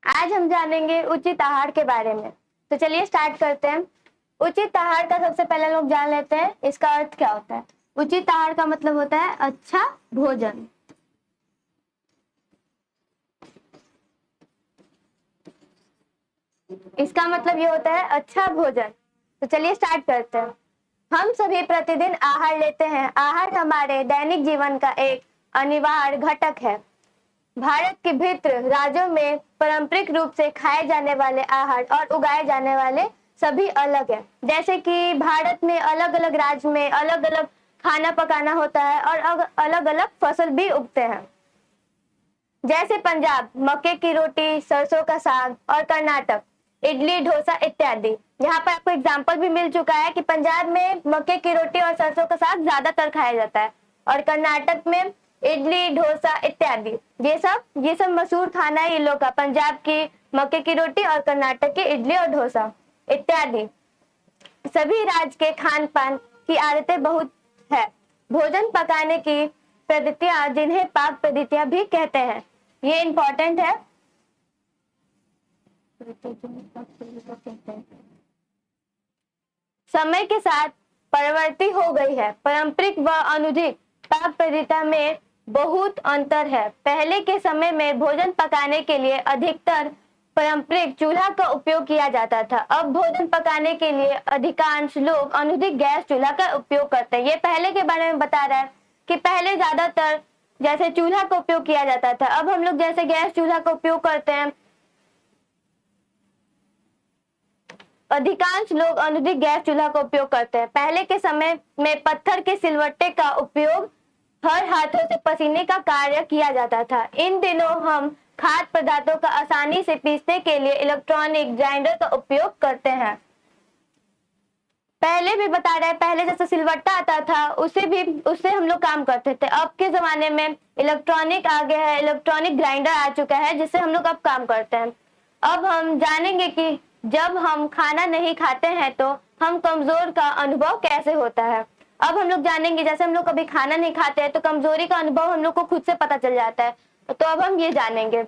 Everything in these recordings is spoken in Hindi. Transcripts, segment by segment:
आज हम जानेंगे उचित आहार के बारे में। तो चलिए स्टार्ट करते हैं। उचित आहार का सबसे पहले लोग जान लेते हैं इसका अर्थ क्या होता है। उचित आहार का मतलब होता है अच्छा भोजन। इसका मतलब ये होता है अच्छा भोजन। तो चलिए स्टार्ट करते हैं। हम सभी प्रतिदिन आहार लेते हैं। आहार हमारे दैनिक जीवन का एक अनिवार्य घटक है। भारत के भिन्न राज्यों में पारंपरिक रूप से खाए जाने वाले आहार और उगाए जाने वाले सभी अलग है। जैसे कि भारत में अलग अलग राज्य में अलग अलग खाना पकाना होता है और अलग अलग फसल भी उगते हैं। जैसे पंजाब मक्के की रोटी, सरसों का साग और कर्नाटक इडली, डोसा इत्यादि। यहाँ पर आपको एग्जाम्पल भी मिल चुका है कि पंजाब में मक्के की रोटी और सरसों का साग ज्यादातर खाया जाता है और कर्नाटक में इडली, डोसा इत्यादि। ये सब मशहूर खाना है इन लोग का। पंजाब की मक्के की रोटी और कर्नाटक की इडली और डोसा इत्यादि। सभी राज्य के खान पान की आदतें बहुत है। भोजन पकाने की पद्धतियां, जिन्हें पाक पद्धतियां भी कहते हैं, ये इंपॉर्टेंट है। समय के साथ परिवर्तित हो गई है। पारंपरिक व आधुनिक पाक पद्धति में बहुत अंतर है। पहले के समय में भोजन पकाने के लिए अधिकतर पारंपरिक चूल्हा का उपयोग किया जाता था। अब भोजन पकाने के लिए अधिकांश लोग आधुनिक गैस चूल्हा का उपयोग करते हैं। ये पहले के बारे में बता रहा है कि पहले ज्यादातर जैसे चूल्हा का उपयोग किया जाता था, अब हम लोग जैसे गैस चूल्हा का उपयोग करते हैं। अधिकांश लोग आधुनिक गैस चूल्हा का उपयोग करते हैं। पहले के समय में पत्थर के सिलवट्टे का उपयोग हर हाथों से पसीने का कार्य किया जाता था। इन दिनों हम खाद्य पदार्थों का आसानी से पीसने के लिए इलेक्ट्रॉनिक ग्राइंडर का उपयोग करते हैं। पहले भी बता रहे हैं, पहले जैसे सिलवट्टा आता था उससे हम लोग काम करते थे। अब के जमाने में इलेक्ट्रॉनिक आ गया है, इलेक्ट्रॉनिक ग्राइंडर आ चुका है जिससे हम लोग अब काम करते हैं। अब हम जानेंगे कि जब हम खाना नहीं खाते हैं तो हम कमजोर का अनुभव कैसे होता है। अब हम लोग जानेंगे, जैसे हम लोग कभी खाना नहीं खाते हैं तो कमजोरी का अनुभव हम लोग को खुद से पता चल जाता है। तो अब हम ये जानेंगे,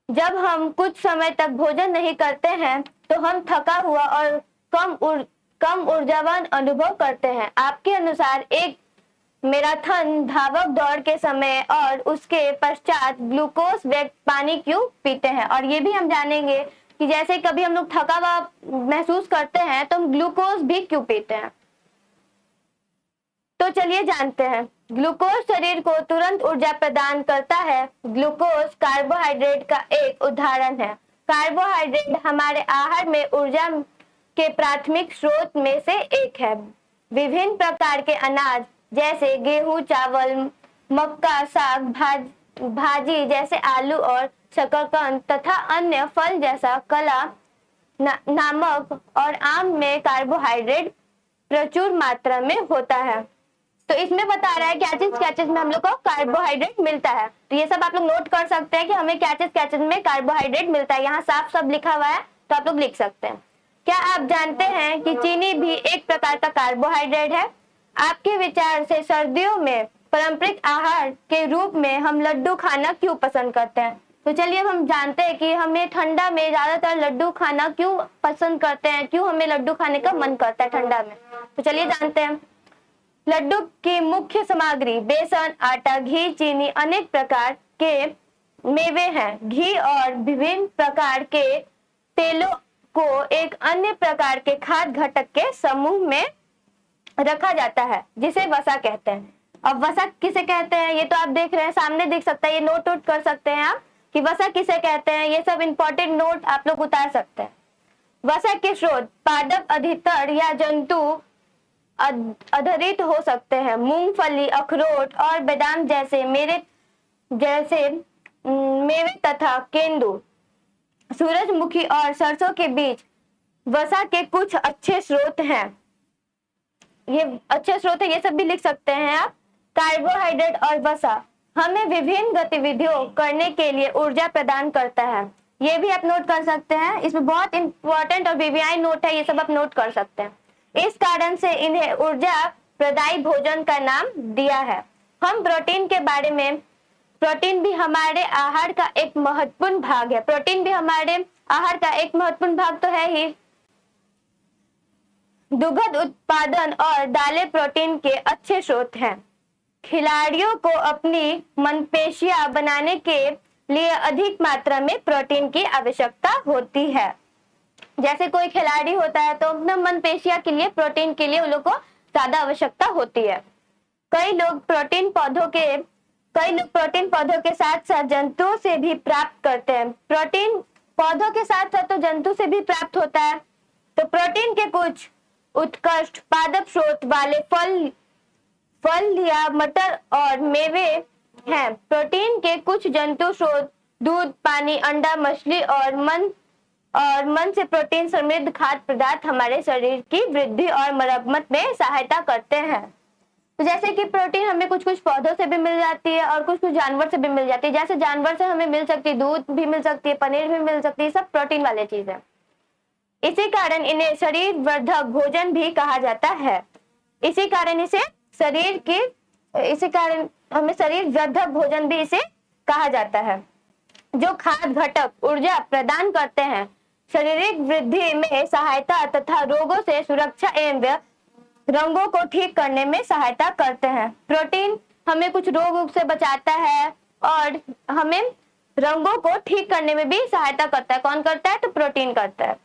जब हम कुछ समय तक भोजन नहीं करते हैं तो हम थका हुआ और कम ऊर्जावान अनुभव करते हैं। आपके अनुसार एक मैराथन धावक दौड़ के समय और उसके पश्चात ग्लूकोज व्यक्त पानी क्यों पीते हैं। और ये भी हम जानेंगे कि जैसे कभी हम लोग थका हुआ महसूस करते हैं तो हम ग्लूकोज भी क्यों पीते हैं। तो चलिए जानते हैं। ग्लूकोज शरीर को तुरंत ऊर्जा प्रदान करता है। ग्लूकोज कार्बोहाइड्रेट का एक उदाहरण है। कार्बोहाइड्रेट हमारे आहार में ऊर्जा के प्राथमिक स्रोत में से एक है। विभिन्न प्रकार के अनाज जैसे गेहूं, चावल, मक्का, साग, भाजी जैसे आलू और शकरकंद तथा अन्य फल जैसा कला, नमक और आम में कार्बोहाइड्रेट प्रचुर मात्रा में होता है। तो इसमें बता रहा है क्या चीज में हम लोग को कार्बोहाइड्रेट मिलता है। तो ये सब आप लोग नोट कर सकते हैं कि हमें क्या चीज में कार्बोहाइड्रेट मिलता है। यहाँ साफ सब लिखा हुआ है तो आप लोग लिख सकते हैं। क्या आप जानते हैं कि चीनी भी एक प्रकार का कार्बोहाइड्रेट है। आपके विचार से सर्दियों में पारंपरिक आहार के रूप में हम लड्डू खाना क्यों पसंद करते हैं। तो चलिए अब हम जानते हैं कि हमें ठंडा में ज्यादातर लड्डू खाना क्यों पसंद करते हैं, क्यों हमें लड्डू खाने का मन करता है ठंडा में। तो चलिए जानते हैं। लड्डू की मुख्य सामग्री बेसन, आटा, घी, चीनी, अनेक प्रकार के मेवे हैं। घी और विभिन्न प्रकार के तेलों को एक अन्य प्रकार के खाद्य घटक के समूह में रखा जाता है जिसे वसा कहते हैं। अब वसा किसे कहते हैं ये तो आप देख रहे हैं, सामने दिख सकता है, ये नोट आउट कर सकते हैं आप कि वसा किसे कहते हैं। ये सब इंपॉर्टेंट नोट आप लोग उतार सकते हैं। वसा के स्रोत पादप, अधिकतर या जंतु आधारित हो सकते हैं। मूंगफली, अखरोट और बादाम जैसे मेवे तथा केंदू, सूरजमुखी और सरसों के बीज वसा के कुछ अच्छे स्रोत हैं। ये अच्छे स्रोत है, ये सब भी लिख सकते हैं आप। कार्बोहाइड्रेट और वसा हमें विभिन्न गतिविधियों करने के लिए ऊर्जा प्रदान करता है। ये भी आप नोट कर सकते हैं। इसमें बहुत इंपॉर्टेंट और वीवीआई नोट है, ये सब आप नोट कर सकते हैं। इस कारण से इन्हें ऊर्जा प्रदायी भोजन का नाम दिया है। हम प्रोटीन के बारे में प्रोटीन भी हमारे आहार का एक महत्वपूर्ण भाग है। प्रोटीन भी हमारे आहार का एक महत्वपूर्ण भाग तो है ही। दुग्ध उत्पादन और दालें प्रोटीन के अच्छे स्रोत हैं। खिलाड़ियों को अपनी मांसपेशियां बनाने के लिए अधिक मात्रा में प्रोटीन की आवश्यकता होती है। जैसे कोई खिलाड़ी होता है तो अपना मांसपेशियां के लिए, प्रोटीन के लिए उन लोग को ज्यादा आवश्यकता होती है। कई लोग प्रोटीन पौधों के साथ साथ जंतुओं से भी प्राप्त करते हैं। प्रोटीन पौधों के साथ साथ तो जंतु से भी प्राप्त होता है। तो प्रोटीन के कुछ उत्कृष्ट पादप स्रोत वाले फल या मटर और मेवे हैं। प्रोटीन के कुछ जंतु स्रोत दूध, पानी, अंडा, मछली और मन से प्रोटीन समृद्ध खाद्य पदार्थ हमारे शरीर की वृद्धि और मरम्मत में सहायता करते हैं। तो जैसे कि प्रोटीन हमें कुछ पौधों से भी मिल जाती है और कुछ जानवर से भी मिल जाती है। जैसे जानवर से हमें मिल सकती है, दूध भी मिल सकती है, पनीर भी मिल सकती है, सब प्रोटीन वाले चीज है। इसी कारण इन्हें शरीर वर्धक भोजन भी कहा जाता है। इसी कारण हमें शरीर वर्धक भोजन भी इसे कहा जाता है। जो खाद्य घटक ऊर्जा प्रदान करते हैं, शारीरिक वृद्धि में सहायता तथा रोगों से सुरक्षा एवं रंगों को ठीक करने में सहायता करते हैं। प्रोटीन हमें कुछ रोग से बचाता है और हमें रंगों को ठीक करने में भी सहायता करता है। कौन करता है? तो प्रोटीन करता है।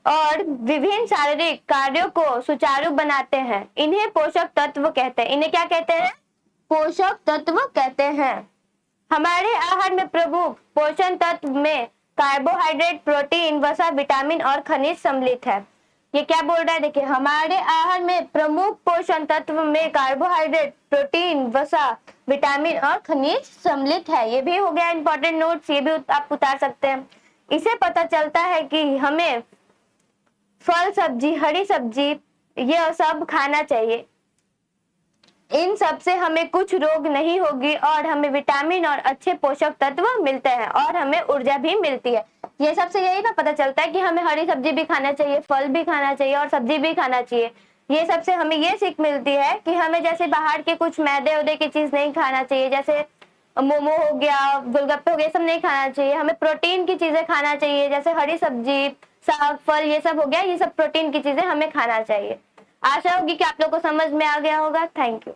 और विभिन्न शारीरिक कार्यों को सुचारू बनाते हैं। इन्हें पोषक तत्व कहते हैं। इन्हें क्या कहते हैं? पोषक तत्व कहते हैं। हमारे आहार में प्रमुख पोषण तत्व में कार्बोहाइड्रेट, प्रोटीन, वसा, विटामिन और खनिज सम्मिलित है। ये क्या बोल रहा है? देखिए, हमारे आहार में प्रमुख पोषण तत्व में कार्बोहाइड्रेट, प्रोटीन, वसा, विटामिन और खनिज सम्मिलित है। ये भी हो गया इंपॉर्टेंट नोट्स, ये भी आप उतार सकते हैं। इसे पता चलता है कि हमें फल, सब्जी, हरी सब्जी यह सब खाना चाहिए। इन सब से हमें कुछ रोग नहीं होगी और हमें विटामिन और अच्छे पोषक तत्व मिलते हैं और हमें ऊर्जा भी मिलती है। ये सबसे यही ना पता चलता है कि हमें हरी सब्जी भी खाना चाहिए, फल भी खाना चाहिए और सब्जी भी खाना चाहिए। ये सबसे हमें ये सीख मिलती है कि हमें जैसे बाहर के कुछ मैदे उदे की चीज नहीं खाना चाहिए, जैसे मोमो हो गया, गोलगप्पे हो गए, सब नहीं खाना चाहिए। हमें प्रोटीन की चीजें खाना चाहिए, जैसे हरी सब्जी, साग, फल, ये सब हो गया। ये सब प्रोटीन की चीजें हमें खाना चाहिए। आशा होगी कि आप लोग को समझ में आ गया होगा। Thank you.